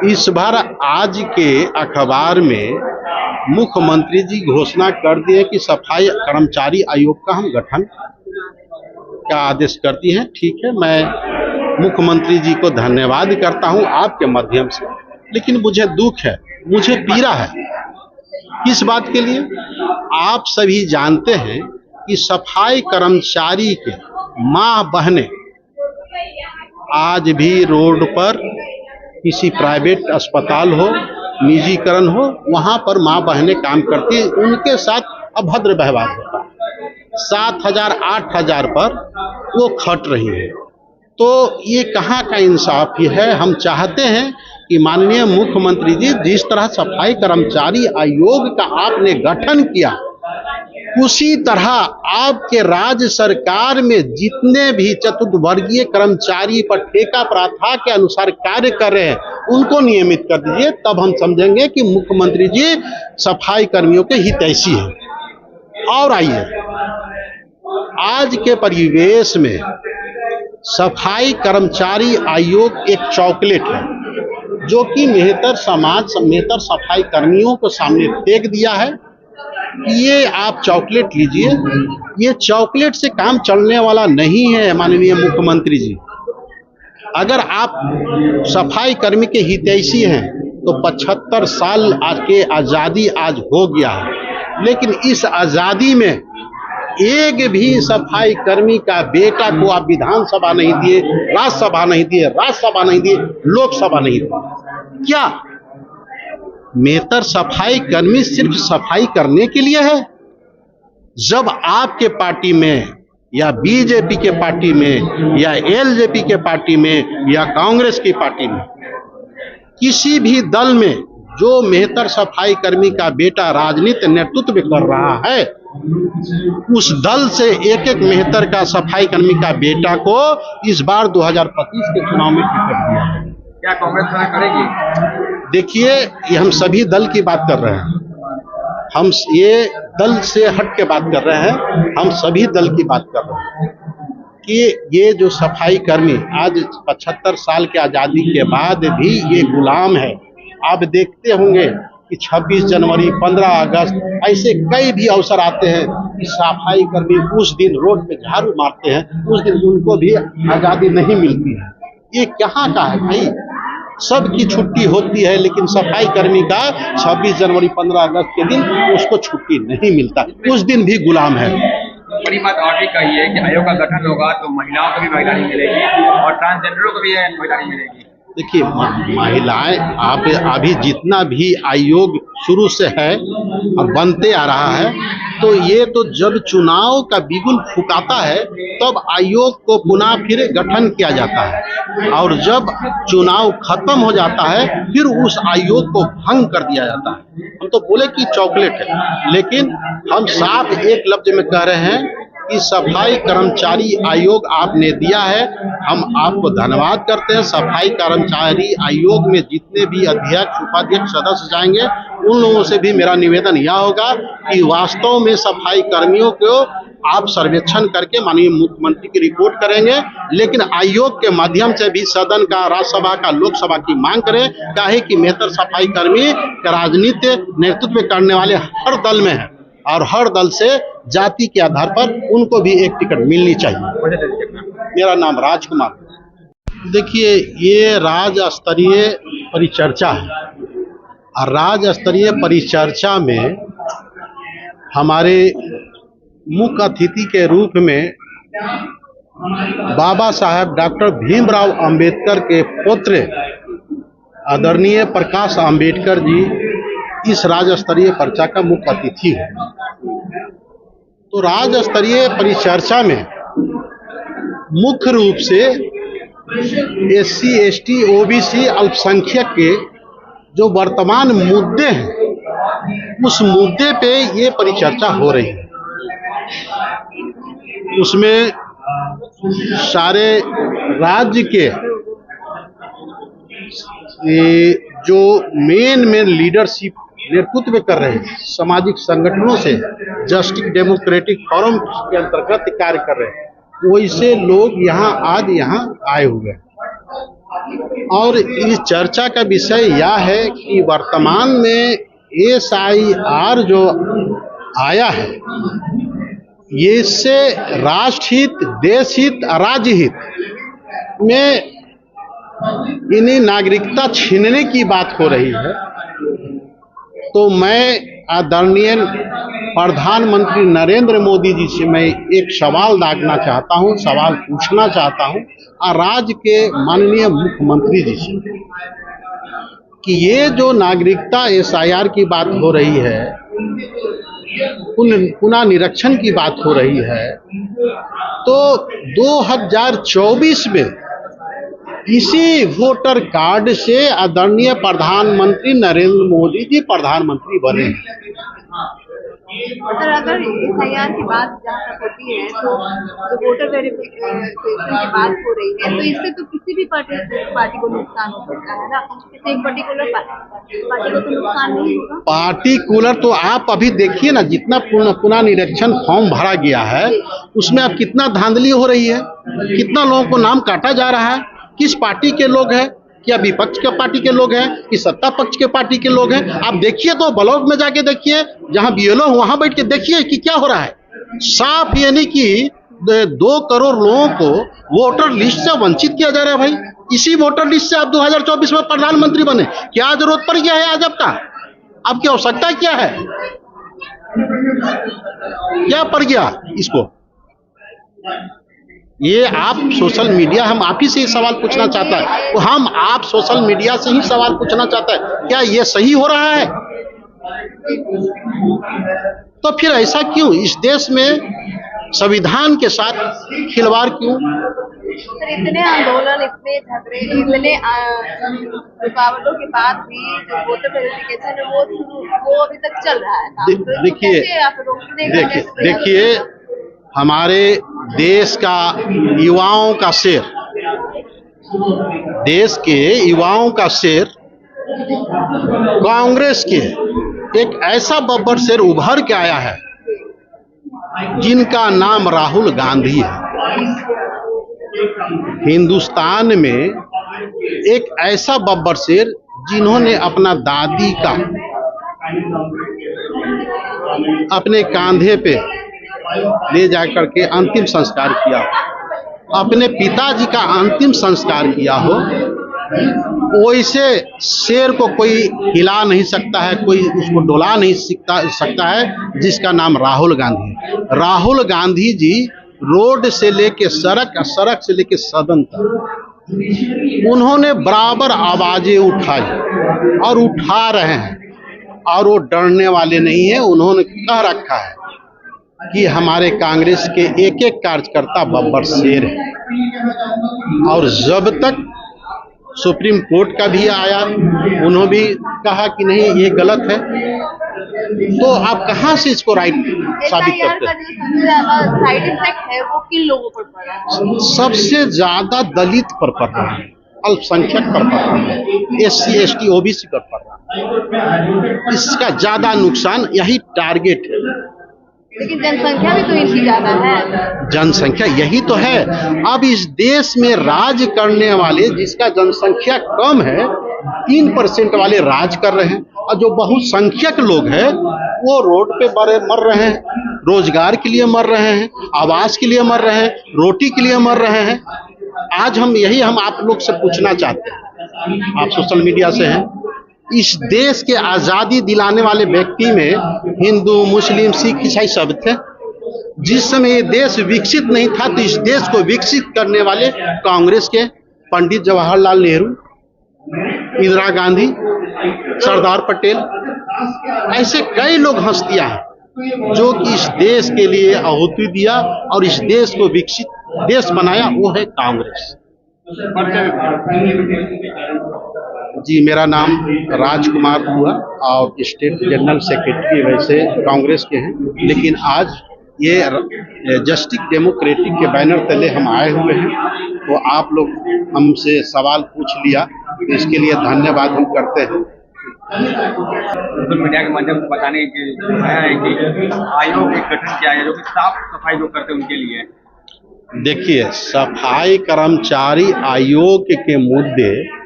इस बार आज के अखबार में मुख्यमंत्री जी घोषणा कर दिए कि सफाई कर्मचारी आयोग का हम गठन का आदेश करती हैं। ठीक है, मैं मुख्यमंत्री जी को धन्यवाद करता हूं आपके माध्यम से, लेकिन मुझे दुख है, मुझे पीड़ा है। किस बात के लिए? आप सभी जानते हैं कि सफाई कर्मचारी के माँ बहनें आज भी रोड पर किसी प्राइवेट अस्पताल हो, निजीकरण हो, वहां पर माँ बहनें काम करती हैं, उनके साथ अभद्र व्यवहार होता है। 7,000 8,000 पर वो खट रही है। तो ये कहाँ का इंसाफ है? हम चाहते हैं कि माननीय मुख्यमंत्री जी जिस तरह सफाई कर्मचारी आयोग का आपने गठन किया, उसी तरह आपके राज्य सरकार में जितने भी चतुर्थवर्गीय कर्मचारी पर ठेका प्रथा के अनुसार कार्य कर रहे हैं उनको नियमित कर दीजिए। तब हम समझेंगे कि मुख्यमंत्री जी सफाई कर्मियों के हितैषी हैं। और आइए, आज के परिवेश में सफाई कर्मचारी आयोग एक चॉकलेट है जो कि मेहतर समाज मेहतर सफाई कर्मियों को सामने फेंक दिया है। ये आप चॉकलेट लीजिए, ये चॉकलेट से काम चलने वाला नहीं है। माननीय मुख्यमंत्री जी, अगर आप सफाई कर्मी के हितैषी हैं तो 75 साल के आज़ादी आज हो गया है, लेकिन इस आज़ादी में एक भी सफाई कर्मी का बेटा को आप विधानसभा नहीं दिए, राज्यसभा नहीं दिए, राज्यसभा नहीं दिए, लोकसभा नहीं दिए। क्या मेहतर सफाई कर्मी सिर्फ सफाई करने के लिए है? जब आपके पार्टी में या बीजेपी के पार्टी में या एलजेपी के पार्टी में या कांग्रेस की पार्टी में किसी भी दल में जो मेहतर सफाई कर्मी का बेटा राजनीति नेतृत्व कर रहा है, उस दल से एक एक मेहतर का सफाई कर्मी का बेटा को इस बार 2025 के चुनाव में टिकट दिया है। क्या कांग्रेस करेगी? देखिए, ये हम सभी दल की बात कर रहे हैं, हम ये दल से हट के बात कर रहे हैं, हम सभी दल की बात कर रहे हैं कि ये जो सफाई कर्मी आज 75 साल की आज़ादी के बाद भी ये गुलाम है। आप देखते होंगे कि 26 जनवरी 15 अगस्त ऐसे कई भी अवसर आते हैं कि सफाई कर्मी उस दिन रोड पे झाड़ू मारते हैं, उस दिन उनको भी आज़ादी नहीं मिलती है। ये कहाँ का है भाई? सबकी छुट्टी होती है, लेकिन सफाई कर्मी का 26 जनवरी 15 अगस्त के दिन उसको छुट्टी नहीं मिलता, उस दिन भी गुलाम है। बड़ी बात और भी कही है कि आयोग का गठन होगा तो महिलाओं को भी भागीदारी मिलेगी और ट्रांसजेंडरों को भी भागीदारी मिलेगी। देखिए, महिलाएं आप अभी जितना भी आयोग शुरू से है और बनते आ रहा है, तो ये तो जब चुनाव का बिगुल फुकाता है तब आयोग को पुनः फिर गठन किया जाता है, और जब चुनाव खत्म हो जाता है फिर उस आयोग को भंग कर दिया जाता है। हम तो बोले कि चॉकलेट है, लेकिन हम साफ एक लफ्ज में कह रहे हैं कि सफाई कर्मचारी आयोग आपने दिया है, हम आपको धन्यवाद करते हैं। सफाई कर्मचारी आयोग में जितने भी अध्यक्ष उपाध्यक्ष सदस्य जाएंगे उन लोगों से भी मेरा निवेदन यह होगा कि वास्तव में सफाई कर्मियों को आप सर्वेक्षण करके माननीय मुख्यमंत्री की रिपोर्ट करेंगे, लेकिन आयोग के माध्यम से भी सदन का, राज्यसभा का, लोकसभा की मांग करें। काहे कि मेहतर सफाई कर्मी का राजनीति नेतृत्व करने वाले हर दल में है और हर दल से जाति के आधार पर उनको भी एक टिकट मिलनी चाहिए। मेरा नाम राजकुमार। देखिए, ये राज्य स्तरीय परिचर्चा है और राज्य स्तरीय परिचर्चा में हमारे मुख्य अतिथि के रूप में बाबा साहब डॉक्टर भीमराव अंबेडकर के पुत्र आदरणीय प्रकाश अंबेडकर जी इस राज्य स्तरीय परिचर्चा का मुख्य अतिथि है। तो राज्य स्तरीय परिचर्चा में मुख्य रूप से SC ST OBC अल्पसंख्यक के जो वर्तमान मुद्दे हैं उस मुद्दे पे ये परिचर्चा हो रही है। उसमें सारे राज्य के जो मेन लीडरशिप नेतृत्व कर रहे हैं सामाजिक संगठनों से, जस्टिस डेमोक्रेटिक फोरम के अंतर्गत कार्य कर रहे हैं, वैसे लोग यहाँ आज यहाँ आए हुए हैं। और इस चर्चा का विषय यह है कि वर्तमान में SIR जो आया है, ये इससे राष्ट्रहित, देशहित, राज्यहित में इन्हें नागरिकता छीनने की बात हो रही है। तो मैं आदरणीय प्रधानमंत्री नरेंद्र मोदी जी से मैं एक सवाल दागना चाहता हूं, सवाल पूछना चाहता हूं और राज्य के माननीय मुख्यमंत्री जी से कि ये जो नागरिकता SIR की बात हो रही है, पुनः निरीक्षण की बात हो रही है, तो 2024 में इसी वोटर कार्ड से आदरणीय प्रधानमंत्री नरेंद्र मोदी जी प्रधानमंत्री बने। सर, अगर SIR की बात जहाँ तक होती है तो जो वोटर वेरिफिकेशन की बात हो रही है, तो इससे तो किसी भी पार्टी को नुकसान हो सकता है ना, किसी एक पर्टिकुलर पार्टी को तो नुकसान नहीं होगा। पार्टिकुलर तो आप अभी देखिए ना, जितना पुनः निरीक्षण फॉर्म भरा गया है उसमें अब कितना धांधली हो रही है, कितना लोगों को नाम काटा जा रहा है, किस पार्टी के लोग हैं, क्या विपक्ष के पार्टी के लोग हैं कि सत्ता पक्ष के पार्टी के लोग हैं। आप देखिए तो ब्लॉक में जाके देखिए, जहां BLO वहां बैठ के देखिए कि क्या हो रहा है। साफ यानी कि 2 करोड़ लोगों को वोटर लिस्ट से वंचित किया जा रहा है। भाई इसी वोटर लिस्ट से आप 2024 में प्रधानमंत्री बने, क्या जरूरत पड़ गया है आज अब तक? आपकी आवश्यकता क्या है, क्या पड़ गया इसको? ये आप सोशल मीडिया, हम आप ही से सवाल पूछना चाहता है, हम आप सोशल मीडिया से ही सवाल पूछना चाहता है, क्या ये सही हो रहा है? तो फिर ऐसा क्यों? इस देश में संविधान के साथ खिलवाड़ क्यों? सर, इतने आंदोलन, इतने झगड़े, इतने रुकावटों के बाद भी जो वोटर वेरिफिकेशन है वो अभी तक चल रहा है। देखिए हमारे देश का युवाओं का शेर, देश के युवाओं का शेर कांग्रेस के एक ऐसा बब्बर शेर उभर के आया है जिनका नाम राहुल गांधी है। हिंदुस्तान में एक ऐसा बब्बर शेर जिन्होंने अपना दादी का अपने कांधे पे ले जाकर के अंतिम संस्कार किया हो, अपने पिताजी का अंतिम संस्कार किया हो, वैसे शेर को कोई हिला नहीं सकता है, कोई उसको डोला नहीं सकता है, जिसका नाम राहुल गांधी है। राहुल गांधी जी रोड से लेके सड़क, सड़क से लेके सदन तक उन्होंने बराबर आवाजें उठाई और उठा रहे हैं, और वो डरने वाले नहीं है। उन्होंने कह रखा है कि हमारे कांग्रेस के एक एक कार्यकर्ता बब्बर शेर है, और जब तक सुप्रीम कोर्ट का भी आया, उन्होंने भी कहा कि नहीं ये गलत है। तो आप कहां से इसको राइट साबित करते हैं? सबसे ज्यादा साइड इफेक्ट है वो किन लोगों पर पड़ रहा है? सबसे ज्यादा दलित पर पड़ रहा है, अल्पसंख्यक पर पड़ रहा है, SC ST OBC पर पड़ रहा है। इसका ज्यादा नुकसान यही टारगेट है। लेकिन जनसंख्या भी तो इनकी ज्यादा है। जनसंख्या यही तो है। अब इस देश में राज करने वाले, जिसका जनसंख्या कम है, 3% वाले राज कर रहे हैं, और जो बहुसंख्यक लोग हैं वो रोड पे मर रहे हैं, रोजगार के लिए मर रहे हैं, आवास के लिए मर रहे हैं, रोटी के लिए मर रहे हैं। आज हम आप लोग से पूछना चाहते हैं, आप सोशल मीडिया से हैं, इस देश के आजादी दिलाने वाले व्यक्ति में हिंदू, मुस्लिम, सिख, ईसाई सब थे। जिस समय ये देश विकसित नहीं था, तो इस देश को विकसित करने वाले कांग्रेस के पंडित जवाहरलाल नेहरू, इंदिरा गांधी, सरदार पटेल, ऐसे कई लोग हस्तियां हैं जो कि इस देश के लिए आहुति दिया और इस देश को विकसित देश बनाया, वो है कांग्रेस। जी, मेरा नाम राजकुमार हुआ और स्टेट जनरल सेक्रेटरी वैसे कांग्रेस के हैं, लेकिन आज ये जस्टिस डेमोक्रेटिक के बैनर तले हम आए हुए हैं। तो आप लोग हमसे सवाल पूछ लिया, तो इसके लिए धन्यवाद हम करते हैं। सोशल मीडिया के माध्यम से बताने की है कि आयोग एक गठन किया है जो कि साफ सफाई जो करते हैं उनके लिए। देखिए, सफाई कर्मचारी आयोग के मुद्दे